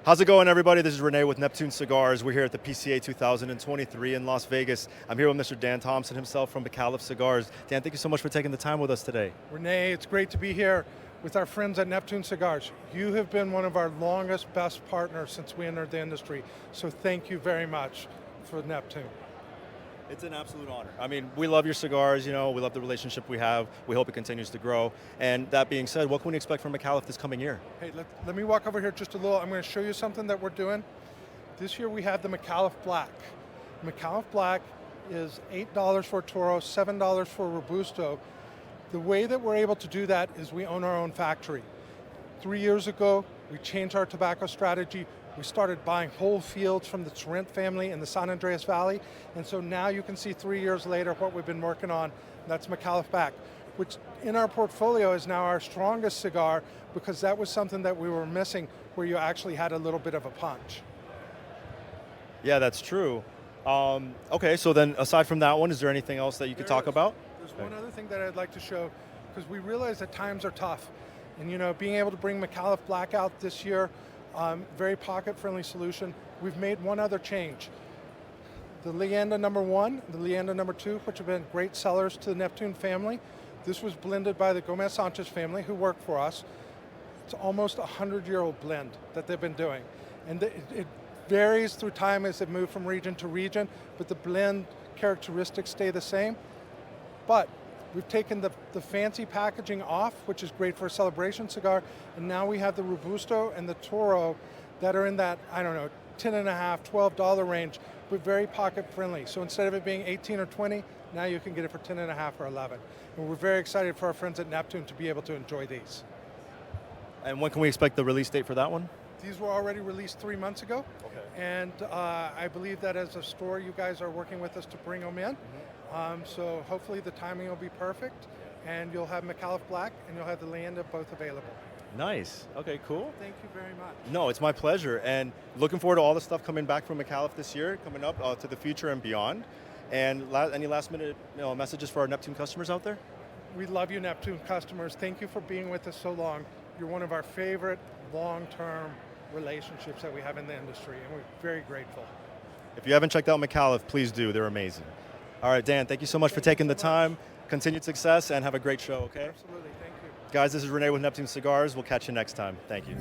How's it going, everybody? This is Rene with Neptune Cigars. We're here at the PCA 2023 in Las Vegas. I'm here with Mr. Dan Thompson himself from Micallef Cigars. Dan, thank you so much for taking the time with us today. Rene, it's great to be here with our friends at Neptune Cigars. You have been one of our longest, best partners since we entered the industry, so thank you very much for Neptune. It's an absolute honor. I mean, we love your cigars, we love the relationship we have. We hope it continues to grow. And that being said, what can we expect from Micallef this coming year? Hey, let me walk over here just a little. I'm going to show you something that we're doing. This year we have the Micallef Black. Micallef Black is $8 for Toro, $7 for Robusto. The way that we're able to do that is we own our own factory. 3 years ago, we changed our tobacco strategy. We started buying whole fields from the Torrent family in the San Andreas Valley, and so now you can see 3 years later what we've been working on. That's Micallef Black, which in our portfolio is now our strongest cigar because that was something that we were missing, where you actually had a little bit of a punch. Yeah, that's true. Okay, so then aside from that one, is there anything else that you could talk about? There's one other thing that I'd like to show, because we realize that times are tough, and being able to bring Micallef Black out this year, very pocket-friendly solution. We've made one other change. The Leyenda number 1, the Leyenda number 2, which have been great sellers to the Neptune family. This was blended by the Gomez Sanchez family, who work for us. It's almost a 100-year-old blend that they've been doing. And it varies through time as they move from region to region, but the blend characteristics stay the same. But we've taken the fancy packaging off, which is great for a celebration cigar, and now we have the Robusto and the Toro that are in that, I don't know, $10.50, $12 range, but very pocket friendly. So instead of it being 18 or 20, now you can get it for 10.50 or 11. And we're very excited for our friends at Neptune to be able to enjoy these. And when can we expect the release date for that one? These were already released 3 months ago. Okay. And I believe that as a store, you guys are working with us to bring them in. So hopefully the timing will be perfect, and you'll have Micallef Black and you'll have the Leyenda both available. Nice. Okay, cool. Thank you very much. No, it's my pleasure, and looking forward to all the stuff coming back from Micallef this year, coming up to the future and beyond. And any last minute messages for our Neptune customers out there? We love you, Neptune customers. Thank you for being with us so long. You're one of our favorite long-term relationships that we have in the industry, and we're very grateful. If you haven't checked out Micallef, please do. They're amazing. All right, Dan, thank you so much for taking the time. Continued success, and have a great show, okay? Absolutely, thank you. Guys, this is Rene with Neptune Cigars. We'll catch you next time. Thank you.